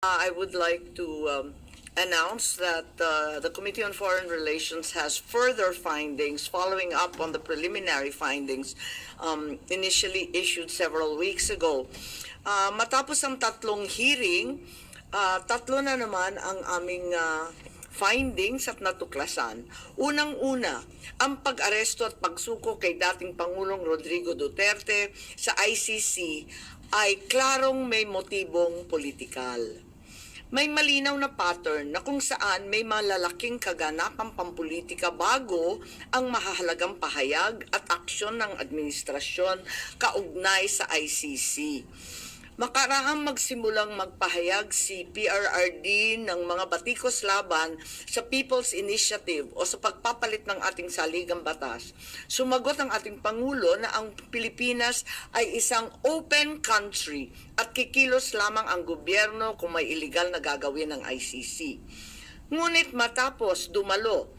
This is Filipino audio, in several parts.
I would like to announce that the Committee on Foreign Relations has further findings following up on the preliminary findings initially issued several weeks ago. Matapos ang tatlong hearing, tatlo na naman ang aming findings at natuklasan. Unang-una, ang pag-aresto at pagsuko kay dating Pangulong Rodrigo Duterte sa ICC ay klarong may motibong politikal. May malinaw na pattern na kung saan may malalaking kaganapang pampolitika bago ang mahahalagang pahayag at aksyon ng administrasyon kaugnay sa ICC. Makaraang magsimulang magpahayag si PRRD ng mga batikos laban sa People's Initiative o sa pagpapalit ng ating saligang batas. Sumagot ang ating Pangulo na ang Pilipinas ay isang open country at kikilos lamang ang gobyerno kung may illegal na gagawin ng ICC. Ngunit matapos dumalo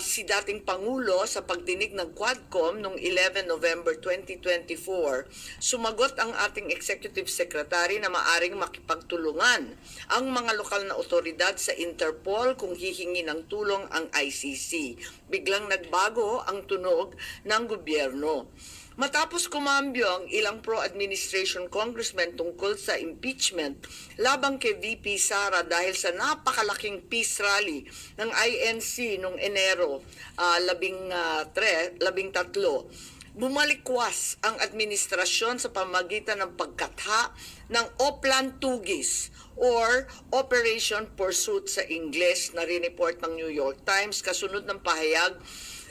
si dating Pangulo sa pagdinig ng Quadcom noong 11 November 2024, sumagot ang ating Executive Secretary na maaring makipagtulungan ang mga lokal na otoridad sa Interpol kung hihingi ng tulong ang ICC. Biglang nagbago ang tunog ng gobyerno. Matapos kumambyo ang ilang pro-administration congressmen tungkol sa impeachment labang kay VP Sara dahil sa napakalaking peace rally ng INC noong Enero 13, bumalikwas ang administrasyon sa pamamagitan ng pagkatha ng Oplan Tugis or Operation Pursuit sa Ingles na rineport ng New York Times kasunod ng pahayag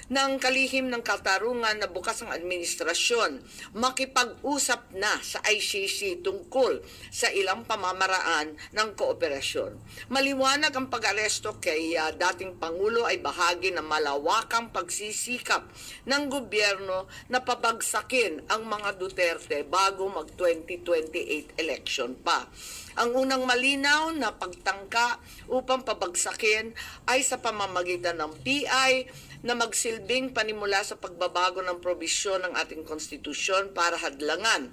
ng kalihim ng katarungan na bukas ang administrasyon makipag-usap na sa ICC tungkol sa ilang pamamaraan ng kooperasyon. Maliwanag ang pag-aresto kay dating Pangulo ay bahagi ng malawakang pagsisikap ng gobyerno na pabagsakin ang mga Duterte bago mag-2028 election pa. Ang unang malinaw na pagtangka upang pabagsakin ay sa pamamagitan ng PI na magsilbing panimula sa pagbabago ng probisyon ng ating konstitusyon para hadlangan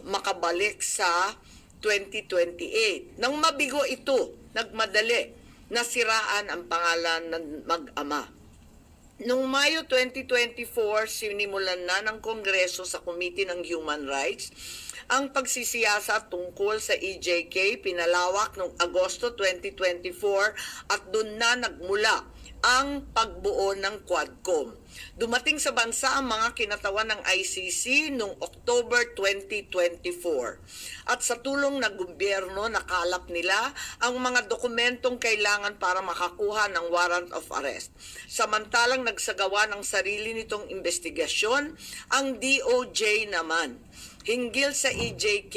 makabalik sa 2028. Nang mabigo ito, nagmadali na siraan ang pangalan ng mag-ama. Noong Mayo 2024, sinimulan na ng Kongreso sa Committee ng Human Rights ang pagsisiyasat tungkol sa EJK, pinalawak noong Agosto 2024 at doon na nagmula ang pagbuo ng Quadcom. Dumating sa bansa ang mga kinatawan ng ICC noong October 2024. At sa tulong ng gobyerno, nakalap nila ang mga dokumentong kailangan para makakuha ng warrant of arrest. Samantalang nagsagawa ng sarili nitong investigasyon, ang DOJ naman hinggil sa EJK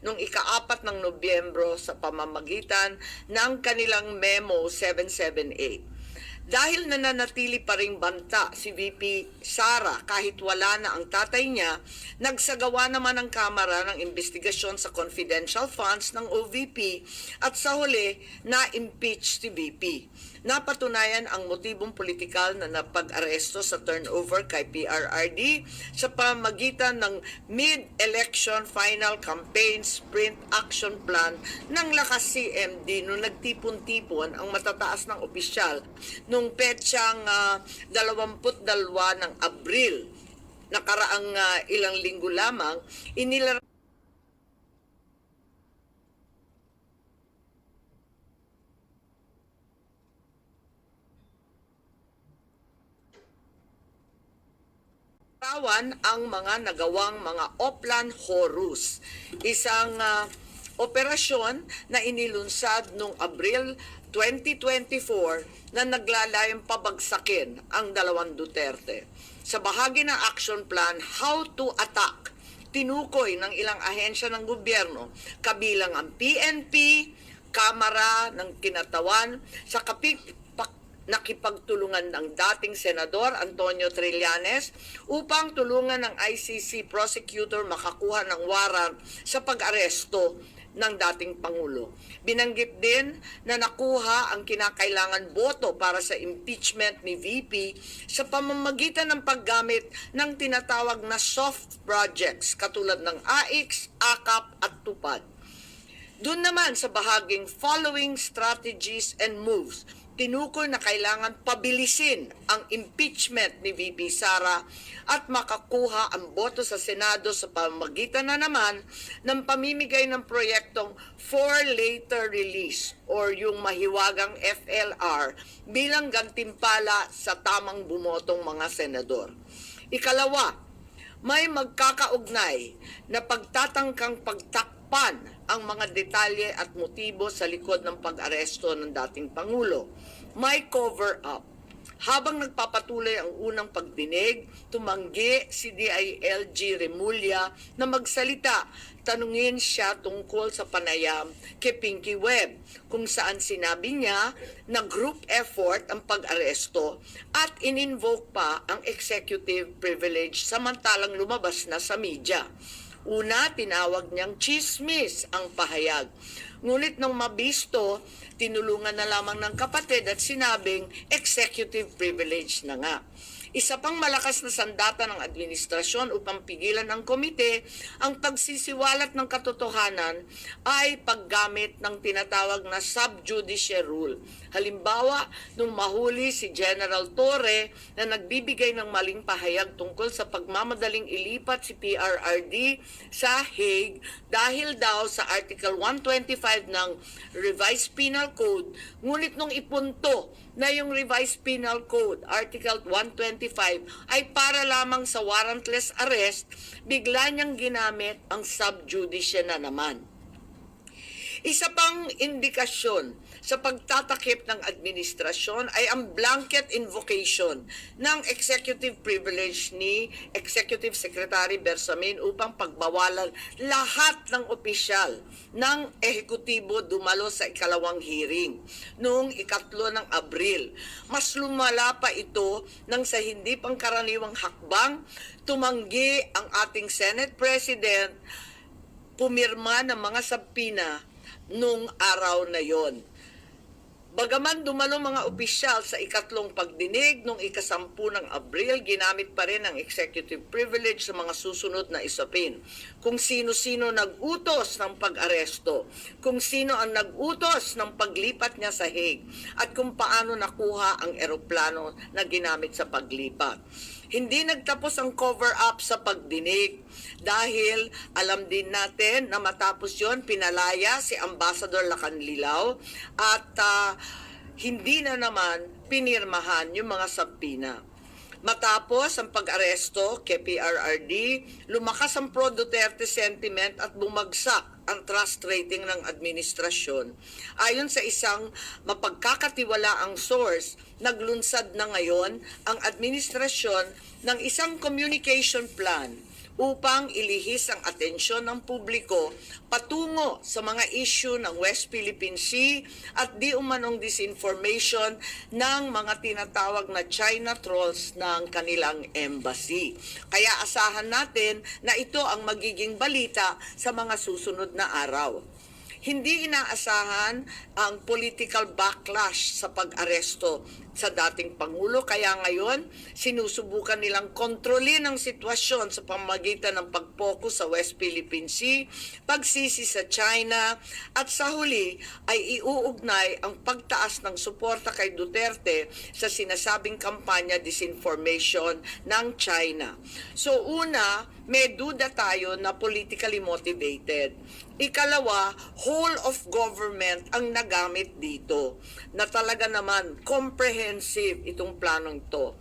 noong ika-4 ng Nobyembro sa pamamagitan ng kanilang Memo 778. Dahil nananatili pa ring banta si VP Sara kahit wala na ang tatay niya, nagsagawa naman ang Kamara ng investigasyon sa confidential funds ng OVP at sa huli na-impeach si VP. Napatunayan ang motibong politikal na napag-aresto sa turnover kay PRRD sa pamamagitan ng mid-election final campaign sprint action plan ng Lakas CMD noong nagtipon-tipon ang matataas ng opisyal noong petsang 22 ng Abril. Nakaraang ilang linggo lamang, inilaran ang mga nagawang mga Oplan Horus. Isang operasyon na inilunsad noong Abril 2024 na naglalayong pabagsakin ang dalawang Duterte. Sa bahagi ng action plan, How to Attack, tinukoy ng ilang ahensya ng gobyerno, kabilang ang PNP, Kamara ng Kinatawan, sa nakipagtulungan ng dating Senador Antonio Trillanes upang tulungan ng ICC prosecutor makakuha ng warrant sa pag-aresto ng dating Pangulo. Binanggit din na nakuha ang kinakailangan boto para sa impeachment ni VP sa pamamagitan ng paggamit ng tinatawag na soft projects katulad ng AIX, AKAP at TUPAD. Doon naman sa bahaging following strategies and moves, tinukoy na kailangan pabilisin ang impeachment ni VP Sara at makakuha ang boto sa Senado sa pamamagitan na naman ng pamimigay ng proyektong for later release or yung mahiwagang FLR bilang gantimpala sa tamang bumotong mga senador. Ikalawa, may magkakaugnay na pagtatangkang pagtakpan ang mga detalye at motibo sa likod ng pag-aresto ng dating Pangulo. May cover-up. Habang nagpapatuloy ang unang pagdinig, tumanggi si DILG Remulla na magsalita. Tanungin siya tungkol sa panayam kay Pinky Webb, kung saan sinabi niya na group effort ang pag-aresto at in-invoke pa ang executive privilege samantalang lumabas na sa media. Una, tinawag niyang chismis ang pahayag. Ngunit nang mabisto, tinulungan na lamang ng kapatid at sinabing executive privilege na nga. Isa pang malakas na sandata ng administrasyon upang pigilan ng komite ang pagsisiwalat ng katotohanan ay paggamit ng tinatawag na sub-judice rule. Halimbawa, nung mahuli si General Torre na nagbibigay ng maling pahayag tungkol sa pagmamadaling ilipat si PRRD sa Hague dahil daw sa Article 125 ng Revised Penal Code, ngunit nung ipunto na yung Revised Penal Code, Article 125, ay para lamang sa warrantless arrest, bigla niyang ginamit ang sub-judice na naman. Isa pang indikasyon sa pagtatakip ng administrasyon ay ang blanket invocation ng executive privilege ni Executive Secretary Bersamin upang pagbawalan lahat ng opisyal ng ehekutibo dumalo sa ikalawang hearing noong 3 ng Abril. Mas lumala pa ito nang sa hindi pangkaraniwang hakbang, tumanggi ang ating Senate President pumirma ng mga sabpina nung araw na yon. Bagaman dumalo mga opisyal sa ikatlong pagdinig noong 10 ng Abril, ginamit pa rin ang executive privilege sa mga susunod na isapin. Kung sino-sino nag-utos ng pag-aresto, kung sino ang nag-utos ng paglipat niya sa Hague, at kung paano nakuha ang eroplano na ginamit sa paglipat. Hindi nagtapos ang cover-up sa pagdinig dahil alam din natin na matapos yon pinalaya si Ambassador Lacanlilao at hindi na naman pinirmahan yung mga sabpina. Matapos ang pag-aresto kay PRRD, lumakas ang pro-Duterte sentiment at bumagsak ang trust rating ng administrasyon. Ayon sa isang mapagkakatiwalaang source, naglunsad na ngayon ang administrasyon ng isang communication plan upang ilihis ang atensyon ng publiko patungo sa mga issue ng West Philippine Sea at di umanong disinformation ng mga tinatawag na China trolls ng kanilang embassy. Kaya asahan natin na ito ang magiging balita sa mga susunod na araw. Hindi inaasahan ang political backlash sa pag-aresto sa dating Pangulo, kaya ngayon sinusubukan nilang kontrolin ang sitwasyon sa pamamagitan ng pag-focus sa West Philippine Sea, pagsisi sa China, at sa huli ay iuugnay ang pagtaas ng suporta kay Duterte sa sinasabing kampanya disinformation ng China. So una, may duda tayo na politically motivated. Ikalawa, whole of government ang nagamit dito na talaga naman comprehensive itong planong to.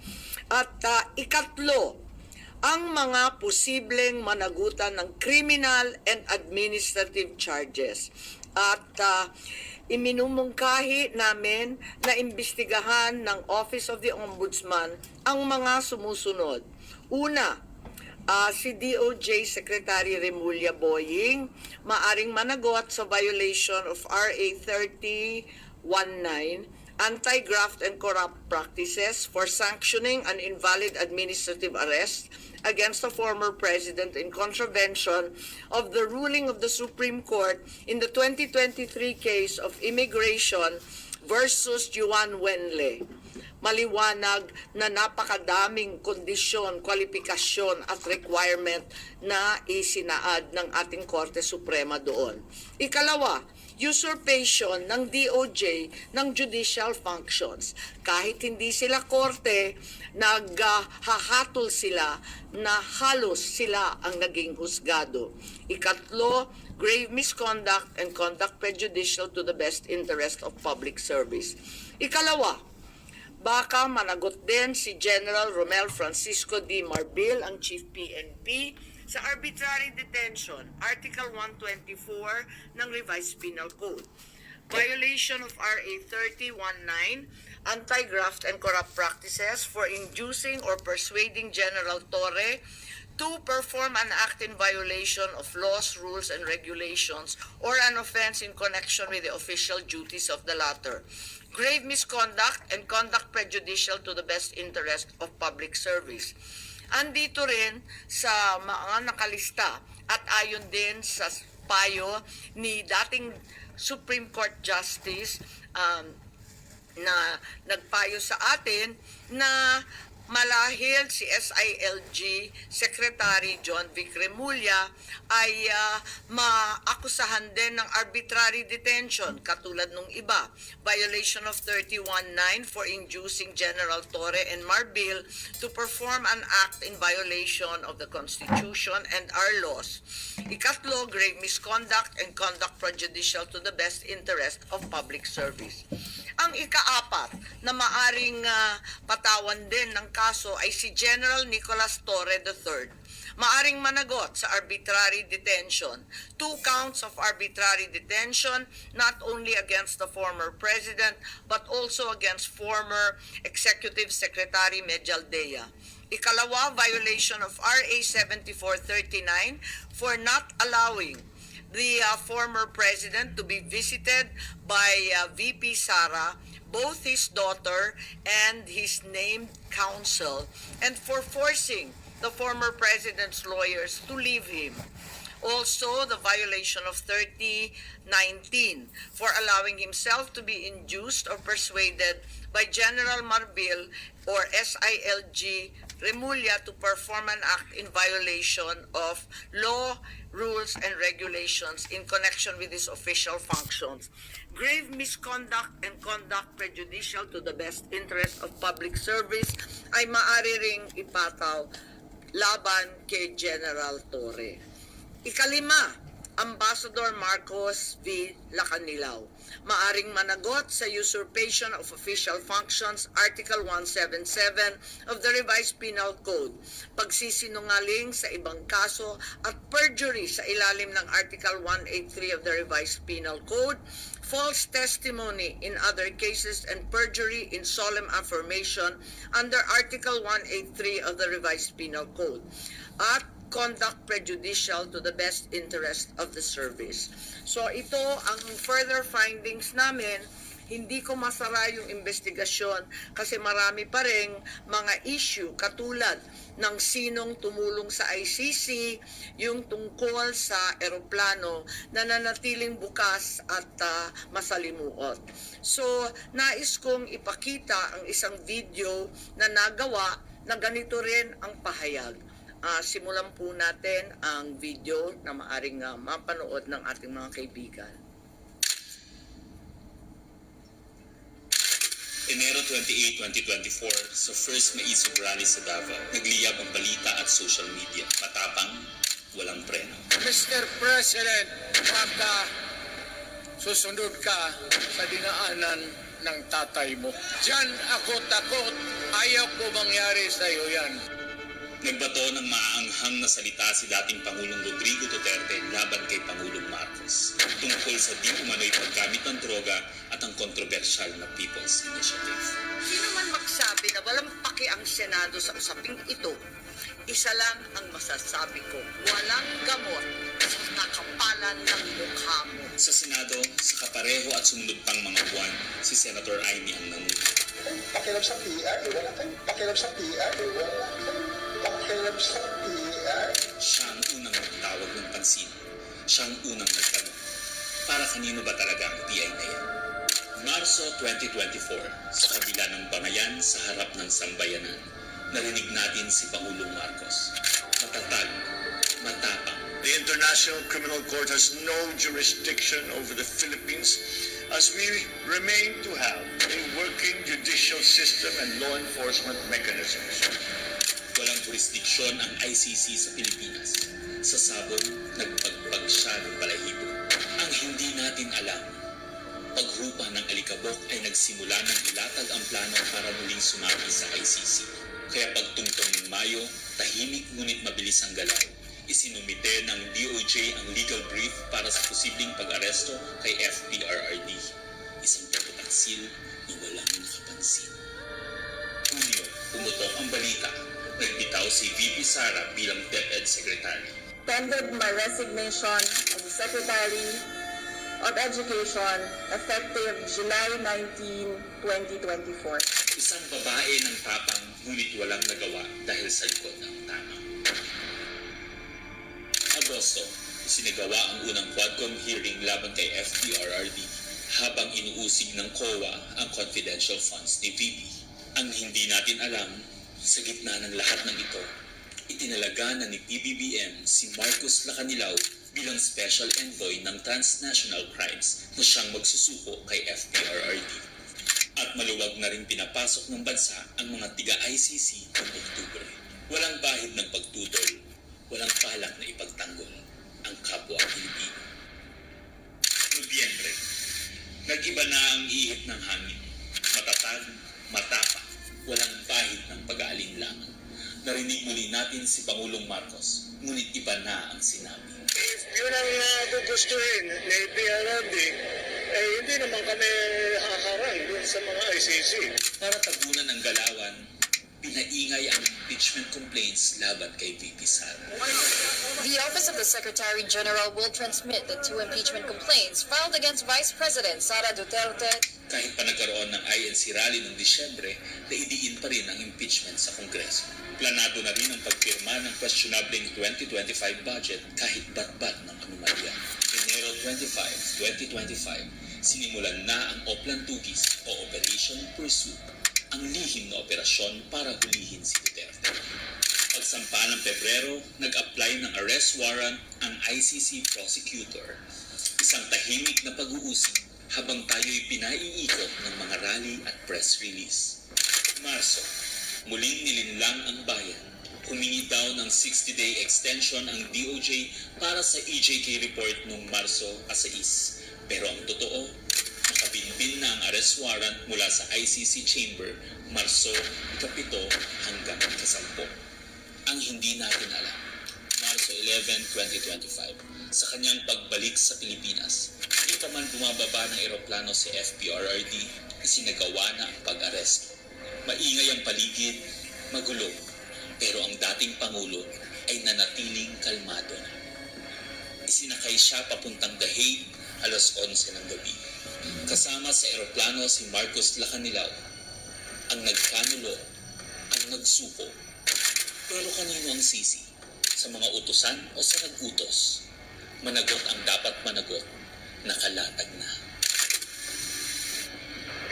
At ikatlo, ang mga posibleng managutan ng criminal and administrative charges. At iminumungkahi namin na imbestigahan ng Office of the Ombudsman ang mga sumusunod. Una, si DOJ Secretary Remulla Boying maaring managot sa violation of RA 3019 Anti-Graft and Corrupt Practices for sanctioning an invalid administrative arrest against the former president in contravention of the ruling of the Supreme Court in the 2023 case of immigration versus Juan Wenle. maliwanag na napakadaming kondisyon, kwalifikasyon at requirement na isinaad ng ating Korte Suprema doon. Ikalawa, usurpation ng DOJ ng judicial functions. Kahit hindi sila korte, naghahatol sila na halos sila ang naging husgado. Ikatlo, grave misconduct and conduct prejudicial to the best interest of public service. Ikalawa, baka managot din si General Romel Francisco D. Marbil, ang Chief PNP, sa arbitrary detention, Article 124 ng Revised Penal Code. Violation of RA 3019, anti-graft and corrupt practices for inducing or persuading General Torre to perform an act in violation of laws, rules, and regulations or an offense in connection with the official duties of the latter. Grave misconduct and conduct prejudicial to the best interest of public service. Andito rin sa mga nakalista at ayon din sa payo ni dating Supreme Court Justice na nagpayo sa atin na malahil si SILG Secretary John Vic Remulla ay maakusahan din ng arbitrary detention katulad nung iba. Violation of 319 for inducing General Torre and Marbil to perform an act in violation of the Constitution and our laws. Ikatlo, grave misconduct and conduct prejudicial to the best interest of public service. Ang ikaapat na maaring patawan din ng kaso ay si General Nicolas Torre III. Maaring managot sa arbitrary detention. 2 counts of arbitrary detention not only against the former president but also against former Executive Secretary Medialdea. Ikalawa, violation of RA 7439 for not allowing the former president to be visited by VP Sara, both his daughter and his named counsel, and for forcing the former president's lawyers to leave him. Also, the violation of 3019 for allowing himself to be induced or persuaded by General Marbil or SILG Remulla to perform an act in violation of law, rules, and regulations in connection with his official functions. Grave misconduct and conduct prejudicial to the best interest of public service ay maaari ring ipataw laban kay General Torre. Ikalima, Ambassador Marcos V. Lacanilao. Maaring managot sa usurpation of official functions, Article 177 of the Revised Penal Code, pagsisinungaling sa ibang kaso at perjury sa ilalim ng Article 183 of the Revised Penal Code, false testimony in other cases, and perjury in solemn affirmation under Article 183 of the Revised Penal Code, at conduct prejudicial to the best interest of the service. So ito ang further findings namin. Hindi ko masara yung investigasyon kasi marami pa ring mga issue katulad ng sinong tumulong sa ICC, yung tungkol sa eroplano na nanatiling bukas at masalimuot. So nais kong ipakita ang isang video na nagawa na ganito rin ang pahayag. Simulan po natin ang video na maaring mapanood ng ating mga kaibigan. Enero 28, 2024, sa first Maisog Rally sa Davao, nagliyab ang balita at social media. Matapang, walang preno. Mr. President, baka susunod ka sa dinaanan ng tatay mo. Diyan ako takot. Ayaw ko mangyari sa iyo yan. Nagbato ng maaanghang na salita si dating Pangulong Rodrigo Duterte laban kay Pangulong Marcos tungkol sa di umano'y paggamit ng droga at ang kontrobersyal na People's Initiative. Sino man magsabi na walang paki ang Senado sa usaping ito, isa lang ang masasabi ko, walang gamot sa nakapalan ng mukha mo. Sa Senado, sa kapareho at sumunod pang mga buwan, si Senator Amy ang namuno. Pakialam sa PR, wala kayo. Pakialam sa PR, wala kayo. Pakialam sa PR. Siya ang unang nagtawag ng pansin. Siya ang unang nagtanong. Para kanino ba talaga ang PI na yan? Marso 2024, sa kabila ng bangayan sa harap ng sambayanan, narinig natin si Pangulong Marcos. Matatag, matapang. The International Criminal Court has no jurisdiction over the Philippines as we remain to have a working judicial system and law enforcement mechanisms. Walang jurisdiksyon ang ICC sa Pilipinas. Sa sabong, nagpagpag siya ng balahibo. Ang hindi natin alam, paghupa ng alikabok ay nagsimula ng ilatag ang plano para muling sumama sa ICC. Kaya pagtungtong ng Mayo, tahimik ngunit mabilis ang galaw. Isinumite ng DOJ ang legal brief para sa posibleng pag-aresto kay FPRRD. Isang pagtataksil na walang nakapansin. Hunyo, pumutok ang balita. Nagbitaw si VP Sara bilang DepEd Secretary. Tendered my resignation as the Secretary of Education effective July 19, 2024. Isang babae ng tapang ngunit walang nagawa dahil sa likod ng tama. Agosto, isinagawa ang unang Quadcom hearing laban kay FPRRD habang inuusig ng COA ang confidential funds ni VP. Ang hindi natin alam, sa gitna ng lahat ng ito, itinalaga na ni PBBM si Marcos Lacanilao bilang Special Envoy ng Transnational Crimes na siyang magsusuko kay FPRRD. At maluwag na rin pinapasok ng bansa ang mga tiga-ICC noong Oktubre. Walang bahid ng pagtutol, walang palak na ipagtanggol ang kapwa Pilipino. Nobyembre, nag-iba na ang ihip ng hangin. Matatag, matapang, walang bahid ng pag-aalinlangan. Narinig muli natin si Pangulong Marcos, ngunit iba na ang sinabi. If yun ang gugustuhin ni PRRD, hindi naman kami haharang dun sa mga ICC. Para tabunan ng galawan, pinaingay ang impeachment complaints laban kay VP Sara. The Office of the Secretary General will transmit the 2 impeachment complaints filed against Vice President Sara Duterte. Kahit pa nagkaroon ng INC rally noong Disyembre, naidiin pa rin ang impeachment sa Kongreso. Planado na rin ang pagpirma ng questionableng 2025 budget kahit bat-bat ng anomalya. Enero 25, 2025, sinimulan na ang Oplan Tugis o Operation Pursuit, ang lihim na operasyon para hulihin si Duterte. Pagsampa ng Pebrero, nag-apply ng arrest warrant ang ICC prosecutor. Isang tahimik na pag-uusig habang tayo'y pinaiikot ng mga rally at press release. Marso, muling nilinlang ang bayan. Humingi daw ng 60-day extension ang DOJ para sa EJK report noong Marso 6. Pero ang totoo, nakabinbin na ang arrest warrant mula sa ICC chamber Marso 7 hanggang 10. Ang hindi natin alam, Marso 11, 2025, sa kanyang pagbalik sa Pilipinas, hindi pa man bumababa ng eroplano si FPRRD, isinagawa na ang pag-aresto. Maingay ang paligid, magulo, pero ang dating Pangulo ay nanatiling kalmado. Isinakay siya papuntang The Hague, alas 11 ng gabi. Kasama sa eroplano si Marcos Lacanilao, ang nagkanulo, ang nagsuko. Pero kanino ang sisi? Sa mga utusan o sa nag-utos? Managot ang dapat managot, nakalatag na.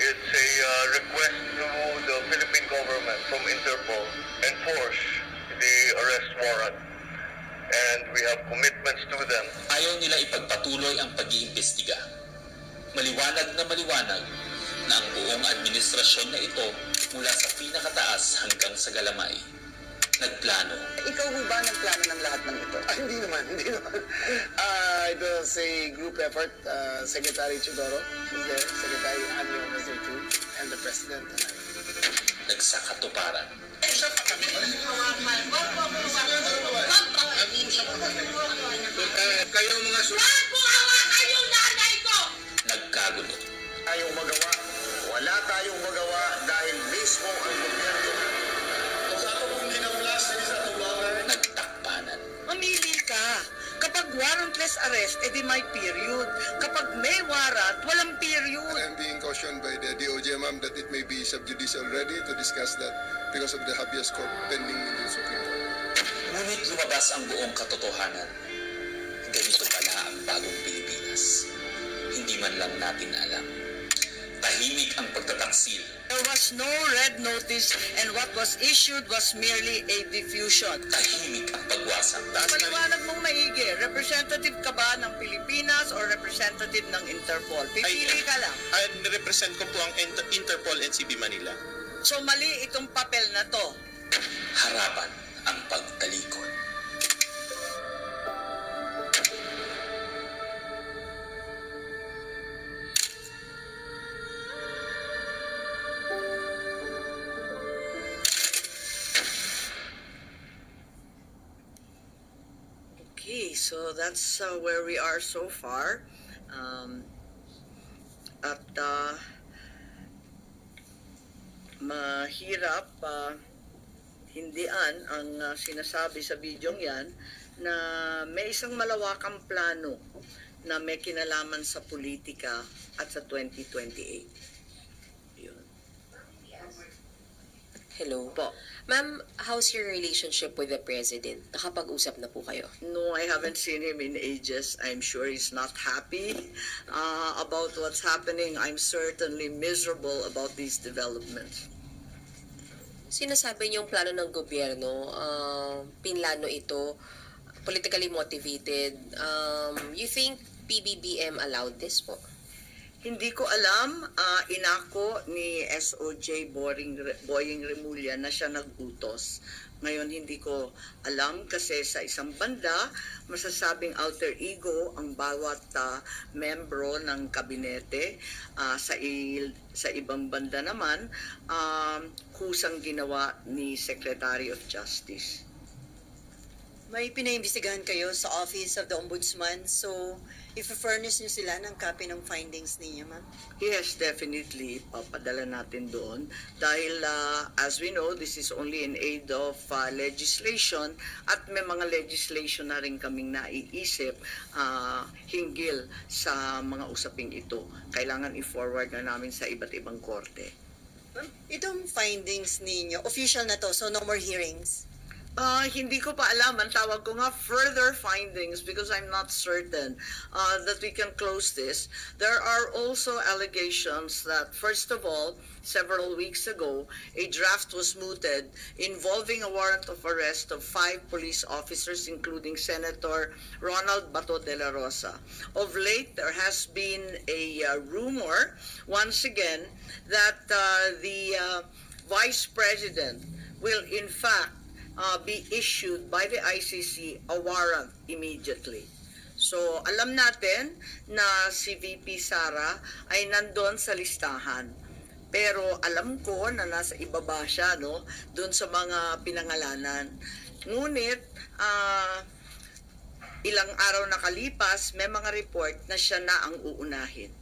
It's a request to the Philippine government from Interpol enforce the arrest warrant, and we have commitments to them. Ayaw nila ipagpatuloy ang pag-iimbestiga. Maliwanag na ang buong administrasyon na ito mula sa pinakataas hanggang sa galamay. Nagplano. Ikaw ho ba nagplano ng lahat ng ito? Hindi naman. It was a group effort. Secretary Chudoro was there, Secretary Anyo was there too, and the President and I. Nagsakatuparan. Kayo mga Nagkagulo. Tayong magawa. Wala tayong magawa dahil mismo ang gobyerno. Nagtakpanan. Mamili ka. Kapag warrantless arrest, edi may period. Kapag may warrant, walang period. I'm being cautioned by the DOJ, ma'am, that it may be sub judice already to discuss that because of the habeas corpus pending in the Supreme Court. Ngunit lumabas ang buong katotohanan. Ganito pala ang bagong Pilipinas. Hindi man lang natin alam. Tahimik ang pagtataksil. There was no red notice and what was issued was merely a diffusion. Tahimik ang pagwasak. Paliwanag mong maigi, representative ka ba ng Pilipinas or representative ng Interpol? Pipili ka lang. Represent ko po ang Interpol NCB Manila. So mali itong papel na to. Harapan ang pagtalikod. Okay, so that's where we are so far. At mahirap hindian ang sinasabi sa bidyong yan na may isang malawakang plano na may kinalaman sa politika at sa 2028. Yun. Hello. Po. Ma'am, how's your relationship with the President? Nakapag-usap na po kayo? No, I haven't seen him in ages. I'm sure he's not happy about what's happening. I'm certainly miserable about these developments. Sinasabi niyong plano ng gobyerno, pinlano ito, politically motivated. You think PBBM allowed this po? Hindi ko alam, inako ni SOJ Boying Remulla na siya nag-utos. Ngayon hindi ko alam kasi sa isang banda, masasabing alter ego ang bawat membro ng kabinete. Sa ibang banda naman, kusang ginawa ni Secretary of Justice. May pinaimbestigahan kayo sa Office of the Ombudsman, so i-furnish niyo sila ng copy ng findings ninyo, ma'am? Yes, definitely. Papadala natin doon. Dahil, as we know, this is only in aid of legislation at may mga legislation na rin kaming naiisip hinggil sa mga usaping ito. Kailangan i-forward na namin sa iba't ibang korte. Ma'am, itong findings ninyo, official na to, so no more hearings? Hindi ko pa alam. Ang tawag ko nga further findings because I'm not certain that we can close this. There are also allegations that, first of all, several weeks ago, a draft was mooted involving a warrant of arrest of 5 police officers, including Senator Ronald Bato de la Rosa. Of late, there has been a rumor, once again, that the Vice President will, in fact, be issued by the ICC a warrant immediately. So, alam natin na si VP Sara ay nandun sa listahan. Pero alam ko na nasa ibaba siya, no? Doon sa mga pinangalanan. Ngunit, ilang araw nakalipas, may mga report na siya na ang uunahin.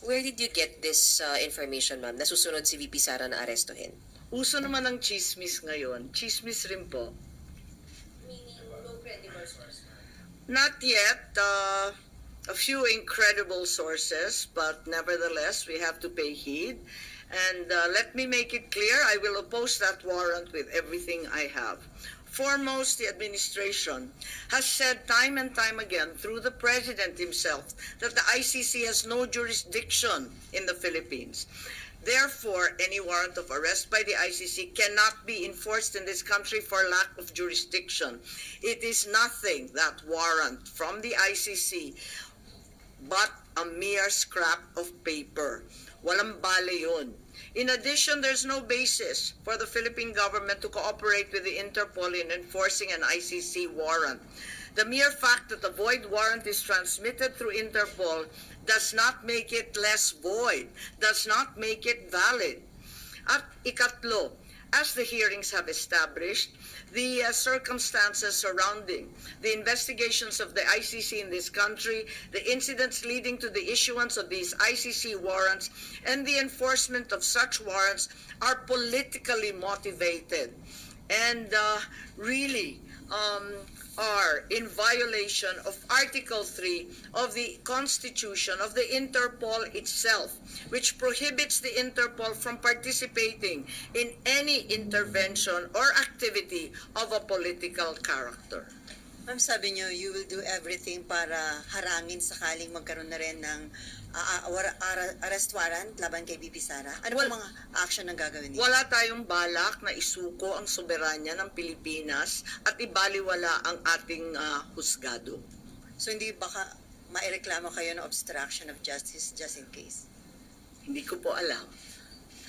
Where did you get this information, ma'am? Nasusunod si VP Sara na arestuhin? Uso naman ng chismis ngayon. Chismis rin po. Meaning, no credible source? Not yet. A few incredible sources, but nevertheless, we have to pay heed. And let me make it clear, I will oppose that warrant with everything I have. Foremost, the administration has said time and time again through the President himself that the ICC has no jurisdiction in the Philippines. Therefore, any warrant of arrest by the ICC cannot be enforced in this country for lack of jurisdiction. It is nothing, that warrant from the ICC, but a mere scrap of paper. Walang bale yun. In addition, there's no basis for the Philippine government to cooperate with the Interpol in enforcing an ICC warrant. The mere fact that the void warrant is transmitted through Interpol does not make it less void, does not make it valid. At ikatlo, as the hearings have established, the circumstances surrounding the investigations of the ICC in this country, the incidents leading to the issuance of these ICC warrants, and the enforcement of such warrants are politically motivated and really are in violation of Article 3 of the Constitution of the Interpol itself, which prohibits the Interpol from participating in any intervention or activity of a political character. Ma'am, sabi niyo, you will do everything para harangin sakaling magkaroon na rin ng arrest warrant laban kay BP Sara. Ano Well, po mga action na gagawin niyo? Wala tayong balak na isuko ang soberanya ng Pilipinas at ibaliwala ang ating husgado. So hindi baka maireklamo kayo ng obstruction of justice just in case? Hindi ko po alam.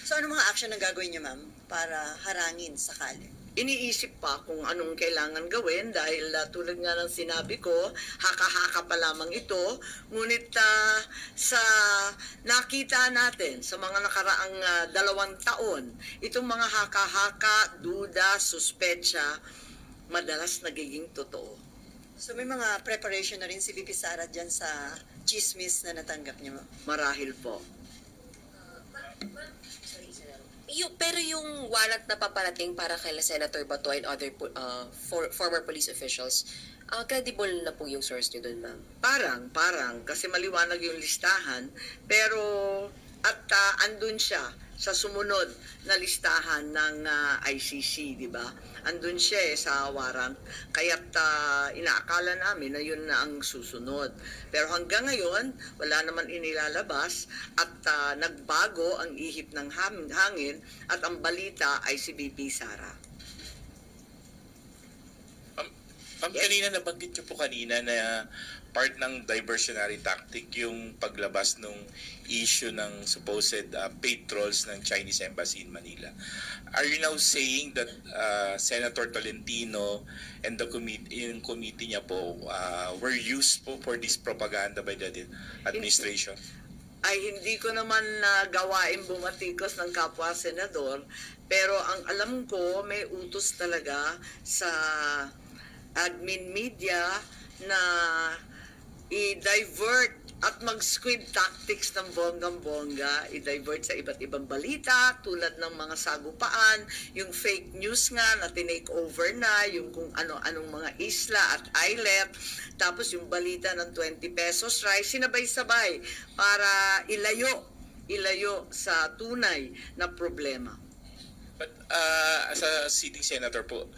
So ano mga action na gagawin niyo, ma'am, para harangin sakali? Iniisip pa kung anong kailangan gawin dahil tulad nga ng sinabi ko, haka-haka pa lamang ito. Ngunit sa nakita natin sa mga nakaraang 2 taon, itong mga haka-haka, duda, suspetsya, madalas nagiging totoo. So may mga preparation na rin si BP Sara dyan sa chismis na natanggap niyo, ma'am? Marahil po. Pero yung warrant na paparating para kay Senator Bato and other former police officials, credible na po yung source nyo dun, ma'am? Parang, kasi maliwanag yung listahan, pero andun siya sa sumunod na listahan ng ICC, di ba? Andun siya sa warrant, kaya't inaakala namin na yun na ang susunod. Pero hanggang ngayon, wala naman inilalabas at nagbago ang ihip ng hangin at ang balita ay si BP Sara. Ma'am, kanina nabanggit niyo po kanina na part ng diversionary tactic yung paglabas ng issue ng supposed paid trolls ng Chinese Embassy in Manila. Are you now saying that Senator Tolentino and the committee niya po were used po for this propaganda by the administration? Ay hindi ko naman gawain bumatikos ng kapwa senador, pero ang alam ko may utos talaga sa admin media na i-divert at mag-squib tactics ng bonggang-bongga, i-divert sa iba't ibang balita tulad ng mga sagupaan, yung fake news nga na tinake over na, yung kung ano-anong mga isla at islet, tapos yung balita ng 20 pesos rice, sinabay-sabay para ilayo sa tunay na problema. But as a sitting senator po,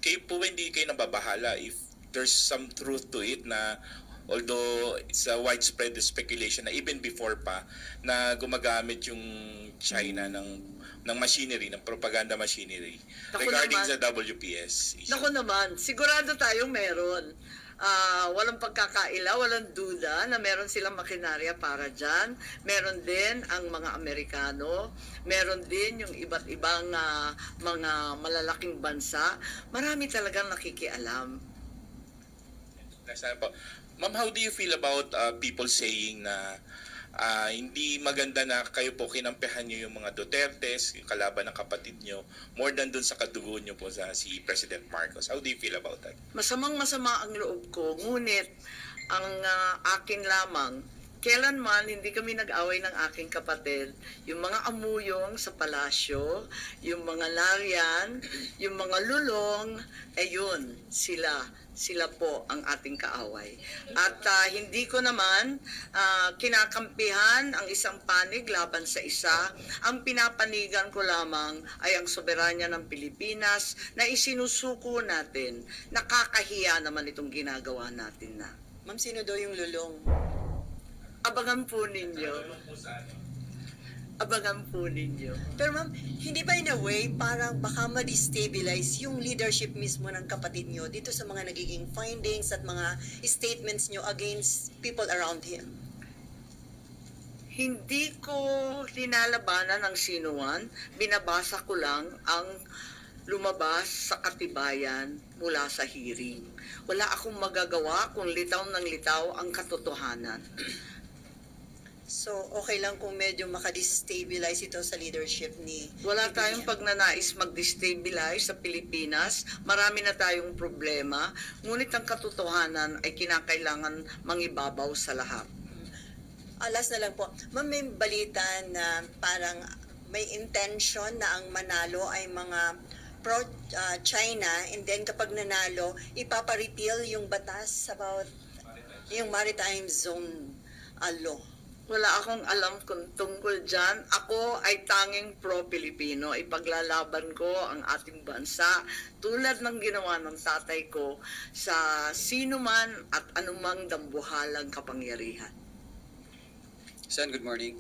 kayo po hindi kayo nababahala if there's some truth to it na although it's a widespread speculation na even before pa na gumagamit yung China ng machinery, ng propaganda machinery regarding sa WPS issue. Naku naman, sigurado tayong meron. Walang pagkakaila, walang duda na meron silang makinarya para dyan. Meron din ang mga Amerikano, meron din yung iba't ibang mga malalaking bansa. Marami talagang nakikialam. Next time po. Ma'am, how do you feel about people saying na hindi maganda na kayo po kinampihan nyo yung mga Dutertes, yung kalaban ng kapatid nyo, more than dun sa kadugo nyo po sa si President Marcos? How do you feel about that? Masamang-masama ang loob ko, ngunit ang akin lamang, kailanman hindi kami nag-away ng aking kapatid. Yung mga amuyong sa palasyo, yung mga larian, yung mga lulong, ayun, sila po ang ating kaaway. At hindi ko naman kinakampihan ang isang panig laban sa isa. Ang pinapanigan ko lamang ay ang soberanya ng Pilipinas na isinusuko natin. Nakakahiya naman itong ginagawa natin na. Ma'am, sino daw yung lulong? Abangan po ninyo. Abangan po ninyo. Pero ma'am, hindi ba in a way parang baka ma-destabilize yung leadership mismo ng kapatid nyo dito sa mga nagiging findings at mga statements nyo against people around him? Hindi ko linalabanan ng sinuman, binabasa ko lang ang lumabas sa katibayan mula sa hearing. Wala akong magagawa kung litaw ng litaw ang katotohanan. So, okay lang kung medyo makadestabilize ito sa leadership ni... Wala tayong pagnanais mag-destabilize sa Pilipinas. Marami na tayong problema. Ngunit ang katotohanan ay kinakailangan mangibabaw sa lahat. Last na lang po. Ma'am, may balita na parang may intention na ang manalo ay mga pro-China and then kapag nanalo, ipaparepeal yung batas about yung maritime zone law. Wala akong alam kung tungkol dyan. Ako ay tanging pro-Pilipino. Ipaglalaban ko ang ating bansa tulad ng ginawa ng tatay ko sa sino man at anumang dambuhalang kapangyarihan. Sen, good morning.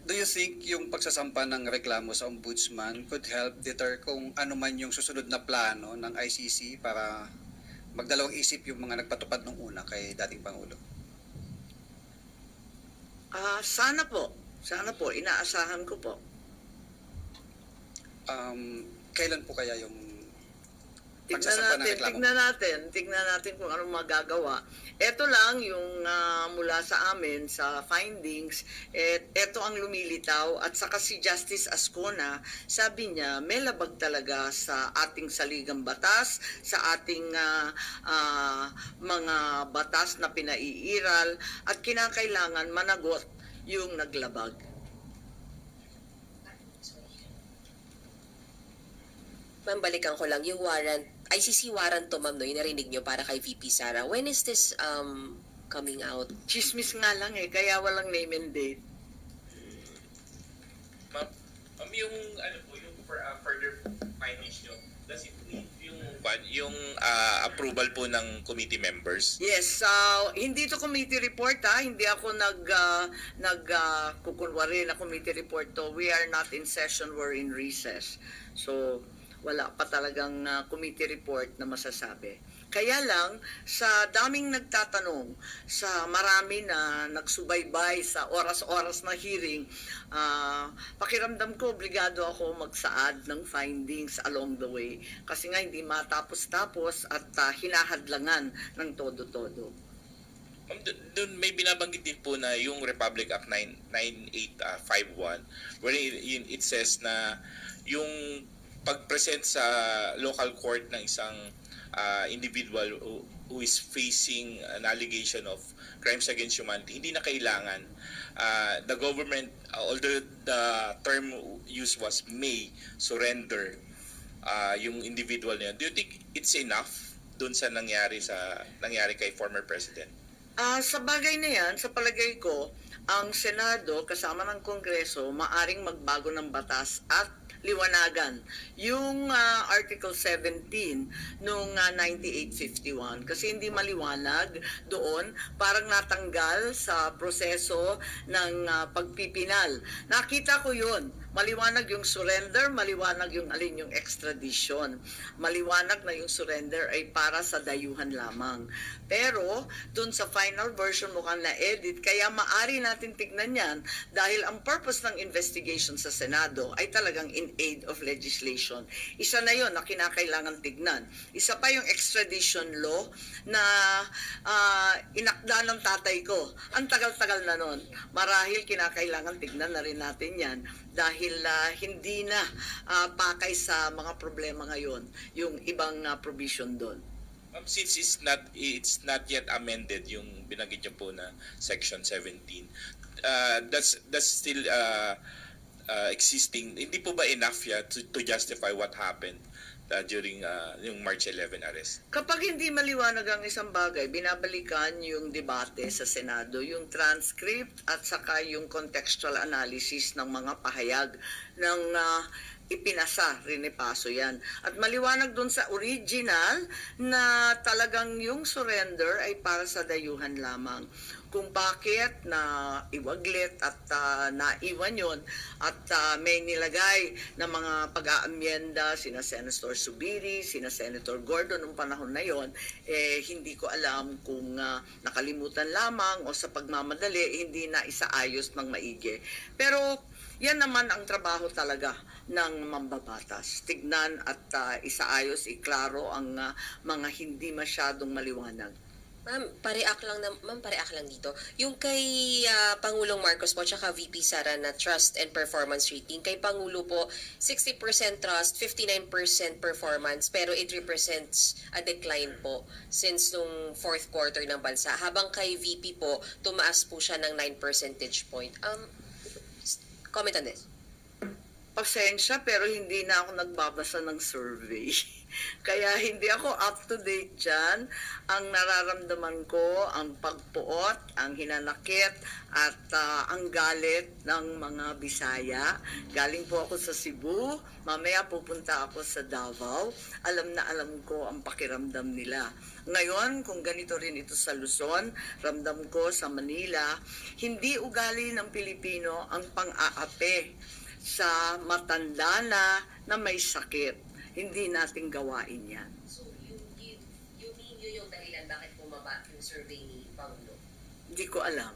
Do you think yung pagsasampa ng reklamo sa ombudsman could help deter kung ano man yung susunod na plano ng ICC para magdalawang isip yung mga nagpatupad nung una kay dating Pangulo? Sana po. Sana po. Inaasahan ko po. Kailan po kaya yung pagsasampa ng reklamo? Tignan natin kung anong magagawa. Ito lang yung mula sa amin sa findings, ito ang lumilitaw at saka si Justice Ascona, sabi niya may labag talaga sa ating saligang batas, sa ating mga batas na pinaiiral at kinakailangan managot yung naglabag. Ma'am, balikan ko lang yung warrant, ICC warrant to, ma'am, no, yung narinig nyo para kay VP Sara. When is this coming out? Chismis nga lang kaya walang name and date. Ma'am, yung ano po, yung further findings nyo, does it need yung approval po ng committee members? Yes, hindi to committee report hindi ako kukunwari na committee report to. We are not in session, we're in recess. So, wala pa talagang committee report na masasabi. Kaya lang, sa daming nagtatanong, sa marami na nagsubaybay sa oras-oras na hearing, pakiramdam ko, obligado ako magsaad ng findings along the way. Kasi nga hindi matapos-tapos at hinahadlangan ng todo-todo. Doon may binabanggit din po na yung Republic Act 9851 wherein it says na yung pag-present sa local court ng isang individual who is facing an allegation of crimes against humanity, hindi na kailangan the government, although the term used was may surrender yung individual niya. Do you think it's enough dun sa nangyari kay former president? Sa bagay na yan, sa palagay ko, ang Senado kasama ng Kongreso maaring magbago ng batas at liwanagan yung Article 17 nung 9851 kasi hindi maliwanag doon, parang natanggal sa proseso ng pagpipinal. Nakita ko yun. Maliwanag yung surrender, maliwanag yung alin yung extradition. Maliwanag na yung surrender ay para sa dayuhan lamang. Pero, dun sa final version mukhang na-edit, kaya maari natin tignan yan dahil ang purpose ng investigation sa Senado ay talagang in aid of legislation. Isa na yon na kinakailangan tignan. Isa pa yung extradition law na inakda ng tatay ko. Ang tagal-tagal na nun. Marahil kinakailangan tignan na rin natin yan dahil hindi na pakay sa mga problema ngayon yung ibang provision doon. Since it's not yet amended yung binanggit niyo po na Section 17, that's still existing. Hindi po ba enough to justify what happened during yung March 11 arrest? Kapag hindi maliwanag ang isang bagay, binabalikan yung debate sa Senado, yung transcript at saka yung contextual analysis ng mga pahayag ng ipinasa, rinipaso yan. At maliwanag dun sa original na talagang yung surrender ay para sa dayuhan lamang. Kung bakit na iwaglit at naiwan yun at may nilagay na mga pag-aamyenda sina Senator Subiri, sina Senator Gordon noong panahon na yon, hindi ko alam kung nakalimutan lamang o sa pagmamadali hindi na isaayos ng maigi. Pero yan naman ang trabaho talaga ng mambabatas. Tignan at isaayos, iklaro ang mga hindi masyadong maliwanag. Ma'am, pareak lang dito. Yung kay Pangulong Marcos po tsaka VP Sara na trust and performance rating. Kay Pangulo po, 60% trust, 59% performance, pero it represents a decline po since nung fourth quarter ng bansa. Habang kay VP po, tumaas po siya ng 9 percentage point. Comment on this. Pasensya pero hindi na ako nagbabasa ng survey. Kaya hindi ako up to date dyan. Ang nararamdaman ko, ang pagpuot, ang hinanakit, at ang galit ng mga Bisaya. Galing po ako sa Cebu, mamaya pupunta ako sa Davao. Alam na alam ko ang pakiramdam nila. Ngayon, kung ganito rin ito sa Luzon, ramdam ko sa Manila, hindi ugali ng Pilipino ang pang-aapi sa matanda na may sakit. Hindi natin gawain yan. So, you mean yun yung dahilan bakit bumaba yung survey ni Pangulo? Hindi ko alam.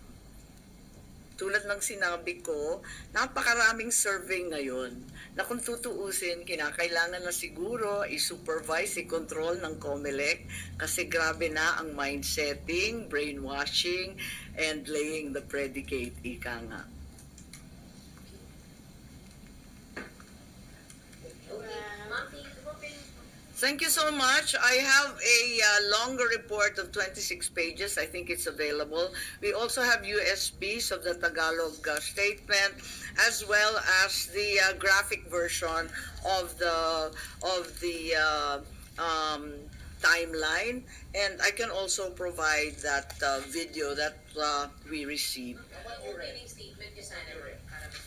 Tulad ng sinabi ko, napakaraming survey ngayon na kung tutuusin, kinakailangan na siguro i-supervise, i-control ng COMELEC kasi grabe na ang mind setting, brainwashing, and laying the predicate, ika nga. Thank you so much. I have a longer report of 26 pages. I think it's available. We also have USBs of the Tagalog statement, as well as the graphic version of the timeline, and I can also provide that video that we received.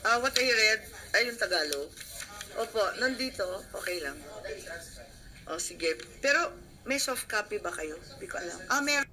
What I read, ay yung Tagalog. Opo, nandito. Okay lang. O, sige. Pero, may soft copy ba kayo? Hindi ko alam. Meron.